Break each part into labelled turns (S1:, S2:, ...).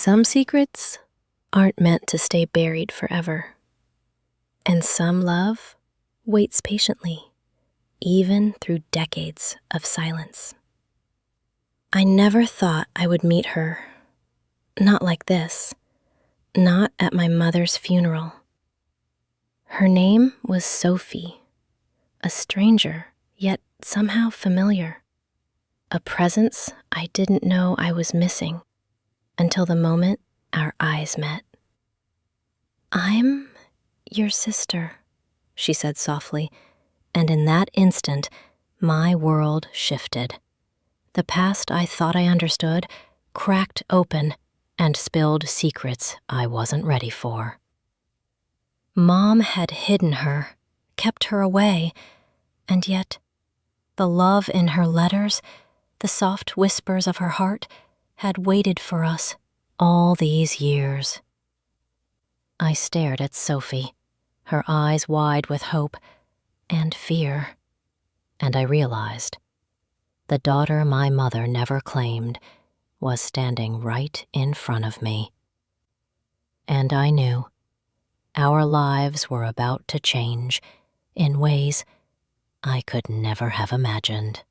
S1: Some secrets aren't meant to stay buried forever, and some love waits patiently, even through decades of silence. I never thought I would meet her, not like this, not at my mother's funeral. Her name was Sophie, a stranger, yet somehow familiar, a presence I didn't know I was missing until the moment our eyes met. "I'm your sister," she said softly, and in that instant, my world shifted. The past I thought I understood cracked open and spilled secrets I wasn't ready for. Mom had hidden her, kept her away, and yet the love in her letters, the soft whispers of her heart, had waited for us all these years. I stared at Sophie, her eyes wide with hope and fear, and I realized the daughter my mother never claimed was standing right in front of me. And I knew our lives were about to change in ways I could never have imagined.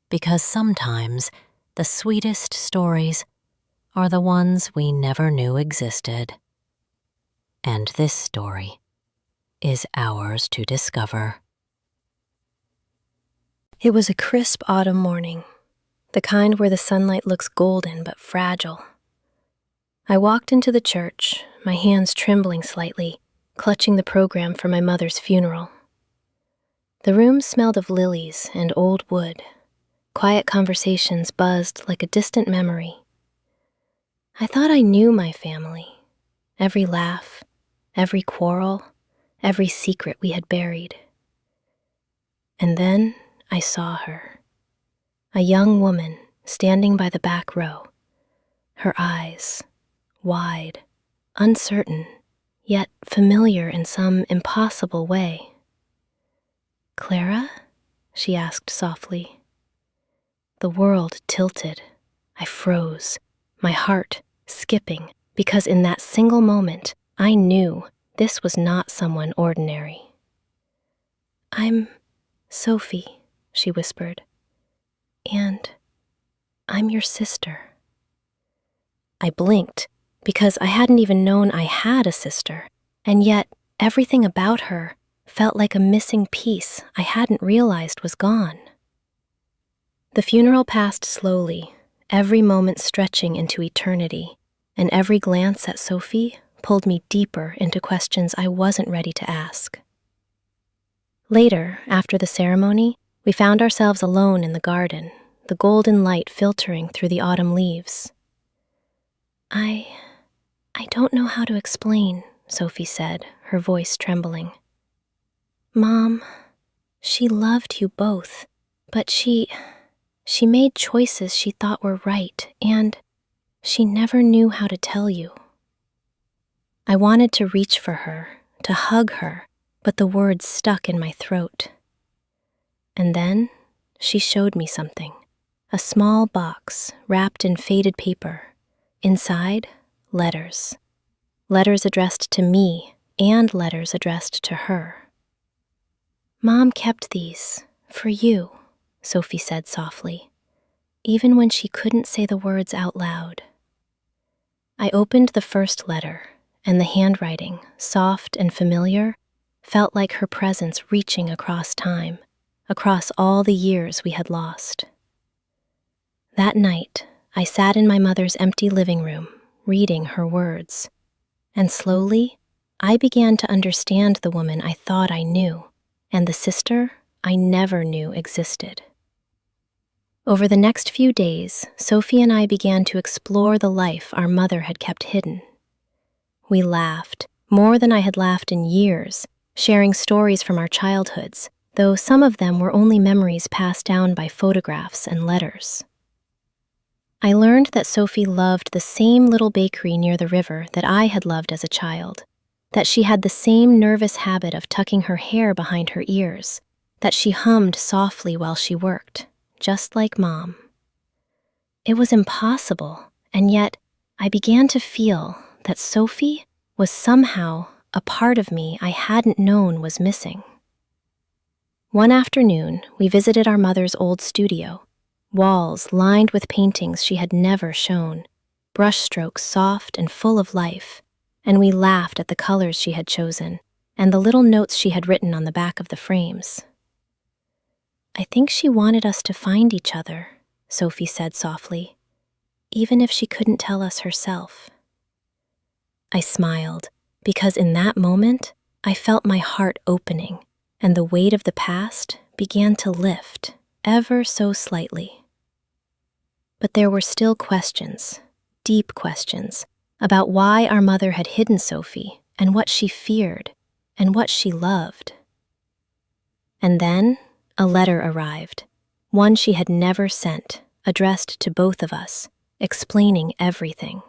S1: Because sometimes the sweetest stories are the ones we never knew existed. And this story is ours to discover. It was a crisp autumn morning, the kind where the sunlight looks golden but fragile. I walked into the church, my hands trembling slightly, clutching the program for my mother's funeral. The room smelled of lilies and old wood. Quiet conversations buzzed like a distant memory. I thought I knew my family, every laugh, every quarrel, every secret we had buried. And then I saw her, a young woman standing by the back row, her eyes wide, uncertain, yet familiar in some impossible way. "Clara?" she asked softly. The world tilted. I froze, my heart skipping, because in that single moment, I knew this was not someone ordinary. "I'm Sophie," she whispered, "and I'm your sister." I blinked because I hadn't even known I had a sister, and yet everything about her felt like a missing piece I hadn't realized was gone. The funeral passed slowly, every moment stretching into eternity, and every glance at Sophie pulled me deeper into questions I wasn't ready to ask. Later, after the ceremony, we found ourselves alone in the garden, the golden light filtering through the autumn leaves. I don't know how to explain," Sophie said, her voice trembling. "Mom, she loved you both, but she made choices she thought were right, and she never knew how to tell you." I wanted to reach for her, to hug her, but the words stuck in my throat. And then she showed me something, a small box wrapped in faded paper. Inside, letters. Letters addressed to me and letters addressed to her. "Mom kept these for you," Sophie said softly, even when she couldn't say the words out loud. I opened the first letter, and the handwriting, soft and familiar, felt like her presence reaching across time, across all the years we had lost. That night, I sat in my mother's empty living room, reading her words, and slowly, I began to understand the woman I thought I knew, and the sister I never knew existed. Over the next few days, Sophie and I began to explore the life our mother had kept hidden. We laughed, more than I had laughed in years, sharing stories from our childhoods, though some of them were only memories passed down by photographs and letters. I learned that Sophie loved the same little bakery near the river that I had loved as a child, that she had the same nervous habit of tucking her hair behind her ears, that she hummed softly while she worked, just like Mom. It was impossible, and yet I began to feel that Sophie was somehow a part of me I hadn't known was missing. One afternoon, we visited our mother's old studio, walls lined with paintings she had never shown, brushstrokes soft and full of life, and we laughed at the colors she had chosen and the little notes she had written on the back of the frames. "I think she wanted us to find each other," Sophie said softly, "even if she couldn't tell us herself." I smiled, because in that moment, I felt my heart opening, and the weight of the past began to lift, ever so slightly. But there were still questions, deep questions, about why our mother had hidden Sophie, and what she feared, and what she loved. And then a letter arrived, one she had never sent, addressed to both of us, explaining everything.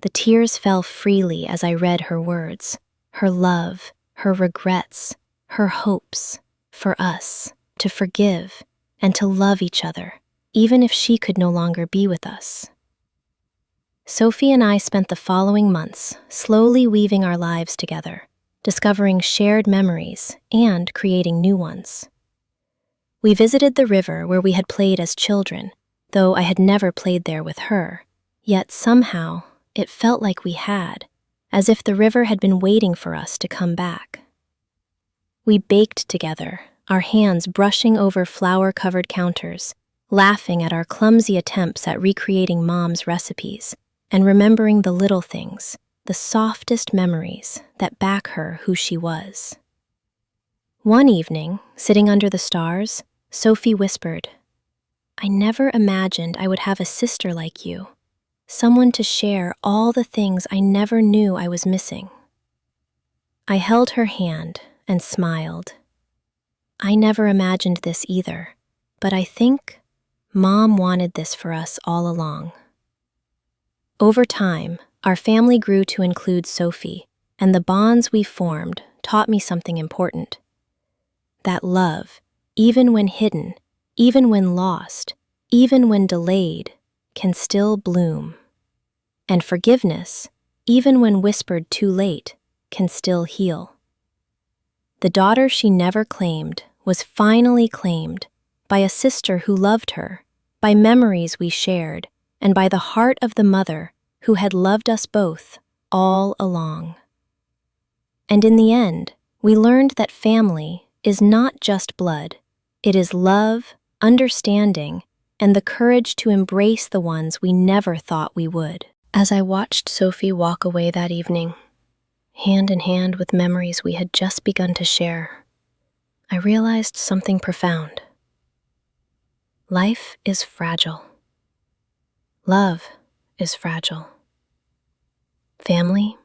S1: The tears fell freely as I read her words, her love, her regrets, her hopes for us to forgive and to love each other, even if she could no longer be with us. Sophie and I spent the following months slowly weaving our lives together, discovering shared memories and creating new ones. We visited the river where we had played as children, though I had never played there with her, yet somehow it felt like we had, as if the river had been waiting for us to come back. We baked together, our hands brushing over flour-covered counters, laughing at our clumsy attempts at recreating Mom's recipes, and remembering the little things, the softest memories that back her who she was. One evening, sitting under the stars, Sophie whispered, "I never imagined I would have a sister like you, someone to share all the things I never knew I was missing." I held her hand and smiled. I never imagined this either, but I think Mom wanted this for us all along. Over time, our family grew to include Sophie, and the bonds we formed taught me something important. That love, even when hidden, even when lost, even when delayed, can still bloom. And forgiveness, even when whispered too late, can still heal. The daughter she never claimed was finally claimed by a sister who loved her, by memories we shared, and by the heart of the mother who had loved us both all along. And in the end, we learned that family is not just blood. It is love, understanding, and the courage to embrace the ones we never thought we would. As I watched Sophie walk away that evening, hand in hand with memories we had just begun to share, I realized something profound. Life is fragile. Love is fragile. Family,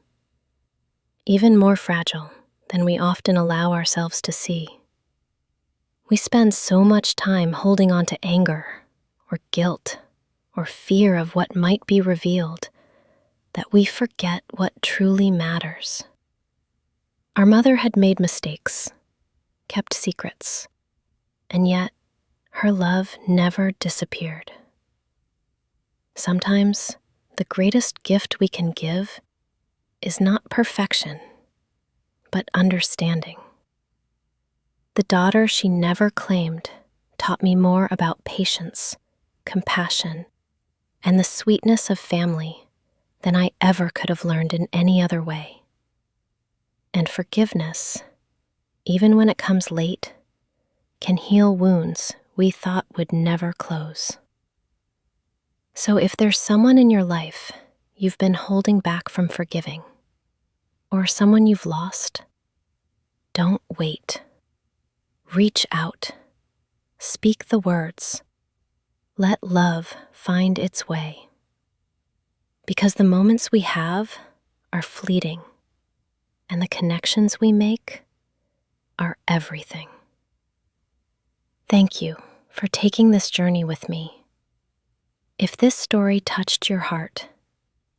S1: even more fragile than we often allow ourselves to see. We spend so much time holding on to anger or guilt or fear of what might be revealed that we forget what truly matters. Our mother had made mistakes, kept secrets, and yet her love never disappeared. Sometimes the greatest gift we can give is not perfection, but understanding. The daughter she never claimed taught me more about patience, compassion, and the sweetness of family than I ever could have learned in any other way. And forgiveness, even when it comes late, can heal wounds we thought would never close. So if there's someone in your life you've been holding back from forgiving, or someone you've lost, don't wait. Reach out. Speak the words. Let love find its way. Because the moments we have are fleeting, and the connections we make are everything. Thank you for taking this journey with me. If this story touched your heart,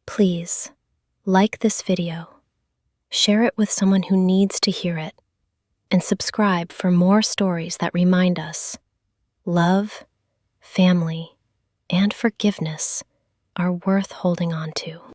S1: please like this video, share it with someone who needs to hear it, and subscribe for more stories that remind us love, family, and forgiveness are worth holding on to.